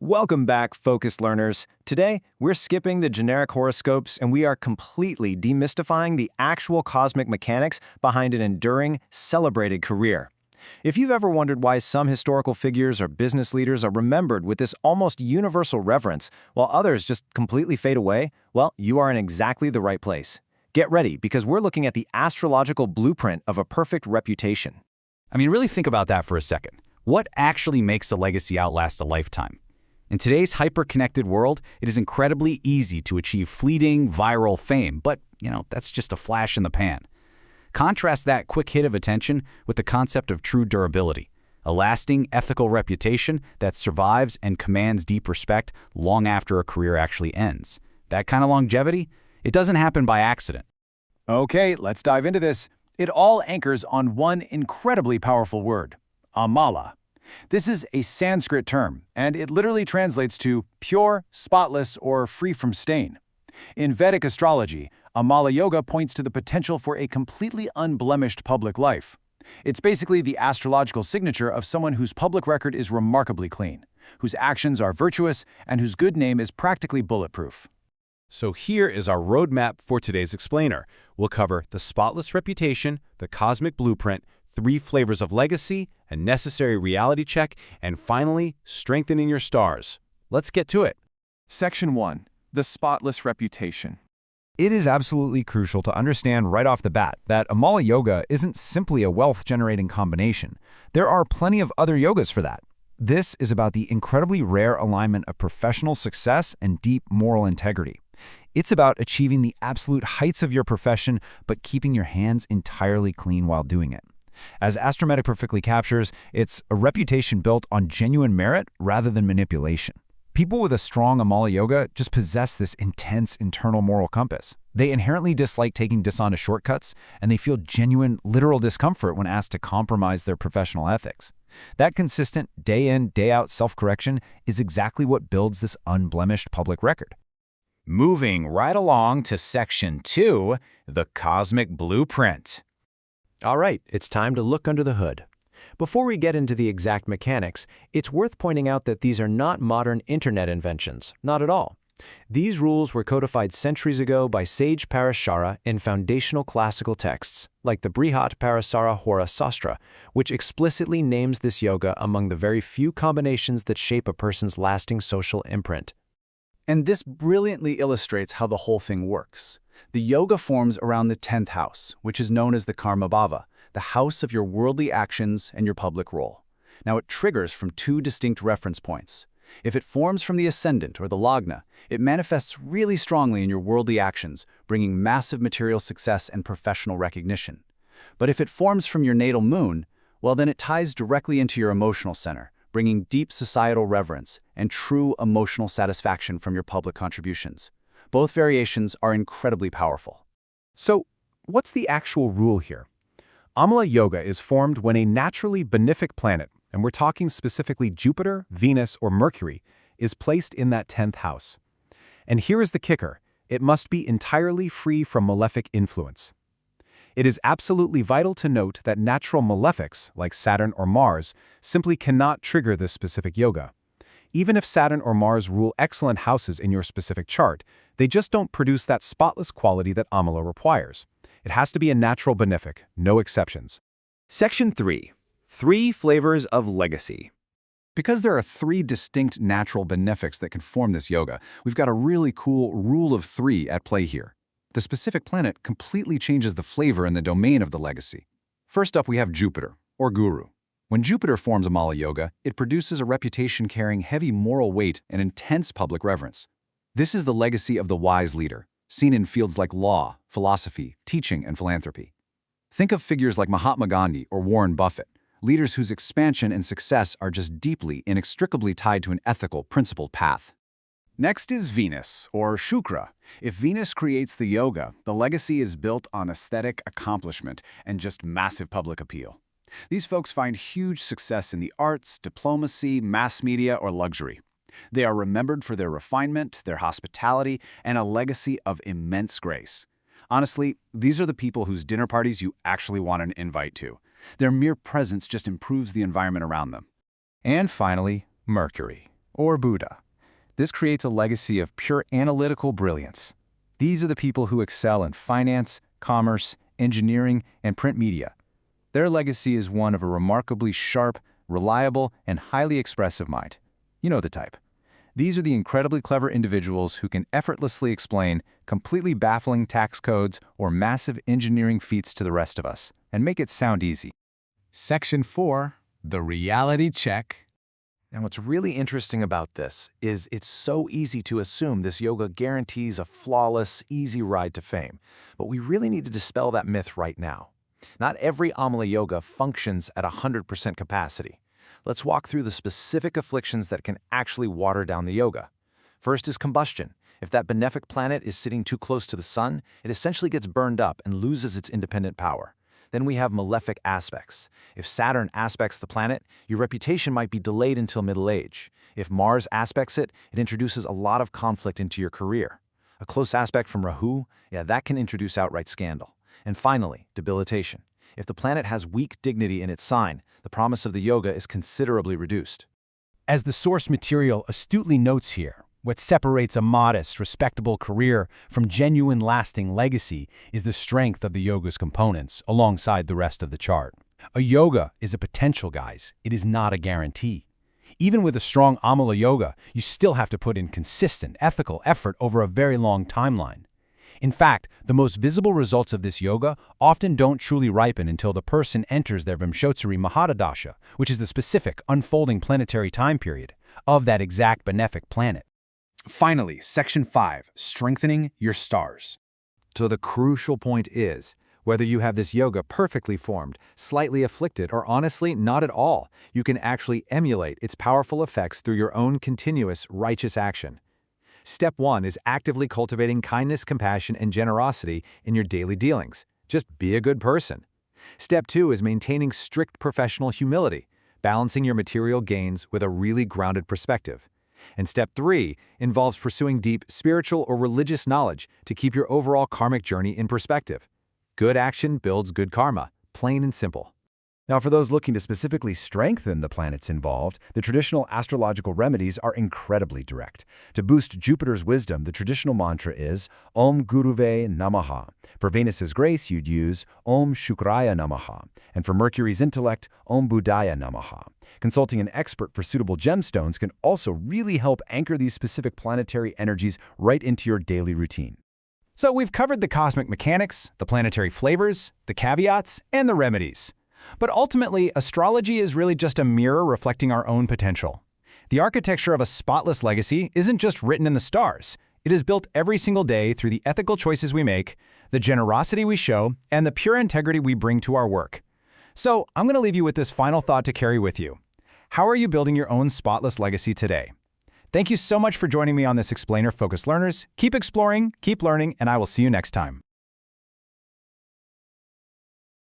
Welcome back, focused learners. Today, we're skipping the generic horoscopes and we are completely demystifying the actual cosmic mechanics behind an enduring, celebrated career. If you've ever wondered why some historical figures or business leaders are remembered with this almost universal reverence, while others just completely fade away, well, you are in exactly the right place. Get ready, because we're looking at the astrological blueprint of a perfect reputation. Really think about that for a second. What actually makes a legacy outlast a lifetime? In today's hyper-connected world, it is incredibly easy to achieve fleeting, viral fame, but, that's just a flash in the pan. Contrast that quick hit of attention with the concept of true durability, a lasting, ethical reputation that survives and commands deep respect long after a career actually ends. That kind of longevity, it doesn't happen by accident. Okay, let's dive into this. It all anchors on one incredibly powerful word, Amala. This is a Sanskrit term, and it literally translates to pure, spotless, or free from stain. In Vedic astrology, Amala Yoga points to the potential for a completely unblemished public life. It's basically the astrological signature of someone whose public record is remarkably clean, whose actions are virtuous, and whose good name is practically bulletproof. So here is our roadmap for today's explainer. We'll cover the spotless reputation, the cosmic blueprint, 3 flavors of legacy, a necessary reality check, and finally, strengthening your stars. Let's get to it. Section 1. The spotless reputation. It is absolutely crucial to understand right off the bat that Amala Yoga isn't simply a wealth-generating combination. There are plenty of other yogas for that. This is about the incredibly rare alignment of professional success and deep moral integrity. It's about achieving the absolute heights of your profession, but keeping your hands entirely clean while doing it. As Astrometric perfectly captures, it's a reputation built on genuine merit rather than manipulation. People with a strong Amala Yoga just possess this intense internal moral compass. They inherently dislike taking dishonest shortcuts, and they feel genuine, literal discomfort when asked to compromise their professional ethics. That consistent, day-in, day-out self-correction is exactly what builds this unblemished public record. Moving right along to Section 2, the cosmic blueprint. All right, it's time to look under the hood. Before we get into the exact mechanics, it's worth pointing out that these are not modern internet inventions, not at all. These rules were codified centuries ago by sage Parashara in foundational classical texts, like the Brihat Parasara Hora Sastra, which explicitly names this yoga among the very few combinations that shape a person's lasting social imprint. And this brilliantly illustrates how the whole thing works. The yoga forms around the 10th house, which is known as the Karma Bhava, the house of your worldly actions and your public role. Now it triggers from 2 distinct reference points. If it forms from the ascendant or the Lagna, it manifests really strongly in your worldly actions, bringing massive material success and professional recognition. But if it forms from your natal moon, well, then it ties directly into your emotional center, bringing deep societal reverence and true emotional satisfaction from your public contributions. Both variations are incredibly powerful. So, what's the actual rule here? Amala Yoga is formed when a naturally benefic planet, and we're talking specifically Jupiter, Venus, or Mercury, is placed in that 10th house. And here is the kicker: it must be entirely free from malefic influence. It is absolutely vital to note that natural malefics, like Saturn or Mars, simply cannot trigger this specific yoga. Even if Saturn or Mars rule excellent houses in your specific chart, they just don't produce that spotless quality that Amala requires. It has to be a natural benefic, no exceptions. Section 3. 3 flavors of legacy. Because there are 3 distinct natural benefics that can form this yoga, we've got a really cool rule of 3 at play here. The specific planet completely changes the flavor and the domain of the legacy. First up, we have Jupiter, or Guru. When Jupiter forms Amala Yoga, it produces a reputation carrying heavy moral weight and intense public reverence. This is the legacy of the wise leader, seen in fields like law, philosophy, teaching, and philanthropy. Think of figures like Mahatma Gandhi or Warren Buffett, leaders whose expansion and success are just deeply, inextricably tied to an ethical, principled path. Next is Venus, or Shukra. If Venus creates the yoga, the legacy is built on aesthetic accomplishment and just massive public appeal. These folks find huge success in the arts, diplomacy, mass media, or luxury. They are remembered for their refinement, their hospitality, and a legacy of immense grace. Honestly, these are the people whose dinner parties you actually want an invite to. Their mere presence just improves the environment around them. And finally, Mercury. or Buddha. This creates a legacy of pure analytical brilliance. These are the people who excel in finance, commerce, engineering, and print media. Their legacy is one of a remarkably sharp, reliable, and highly expressive mind. You know the type. These are the incredibly clever individuals who can effortlessly explain completely baffling tax codes or massive engineering feats to the rest of us, and make it sound easy. Section 4, the reality check. Now, what's really interesting about this is it's so easy to assume this yoga guarantees a flawless, easy ride to fame. But we really need to dispel that myth right now. Not every Amala Yoga functions at 100% capacity. Let's walk through the specific afflictions that can actually water down the yoga. First is combustion. If that benefic planet is sitting too close to the sun, it essentially gets burned up and loses its independent power. Then we have malefic aspects. If Saturn aspects the planet, your reputation might be delayed until middle age. If Mars aspects it, it introduces a lot of conflict into your career. A close aspect from Rahu, that can introduce outright scandal. And finally, debilitation. If the planet has weak dignity in its sign, the promise of the yoga is considerably reduced. As the source material astutely notes here, what separates a modest, respectable career from genuine lasting legacy is the strength of the yoga's components alongside the rest of the chart. A yoga is a potential, guys. It is not a guarantee. Even with a strong Amala Yoga, you still have to put in consistent, ethical effort over a very long timeline. In fact, the most visible results of this yoga often don't truly ripen until the person enters their Vimshotsari Mahadasha, which is the specific, unfolding planetary time period of that exact benefic planet. Finally, Section 5, strengthening your stars. So the crucial point is, whether you have this yoga perfectly formed, slightly afflicted, or honestly not at all, you can actually emulate its powerful effects through your own continuous righteous action. Step 1 is actively cultivating kindness, compassion, and generosity in your daily dealings. Just be a good person. Step 2 is maintaining strict professional humility, balancing your material gains with a really grounded perspective. And Step 3 involves pursuing deep spiritual or religious knowledge to keep your overall karmic journey in perspective. Good action builds good karma, plain and simple. Now, for those looking to specifically strengthen the planets involved, the traditional astrological remedies are incredibly direct. To boost Jupiter's wisdom, the traditional mantra is Om Guruve Namaha. For Venus's grace, you'd use Om Shukraya Namaha. And for Mercury's intellect, Om Buddhaya Namaha. Consulting an expert for suitable gemstones can also really help anchor these specific planetary energies right into your daily routine. So we've covered the cosmic mechanics, the planetary flavors, the caveats, and the remedies. But ultimately, astrology is really just a mirror reflecting our own potential. The architecture of a spotless legacy isn't just written in the stars. It is built every single day through the ethical choices we make, the generosity we show, and the pure integrity we bring to our work. So I'm going to leave you with this final thought to carry with you. How are you building your own spotless legacy today? Thank you so much for joining me on this Explainer Focused Learners. Keep exploring, keep learning, and I will see you next time.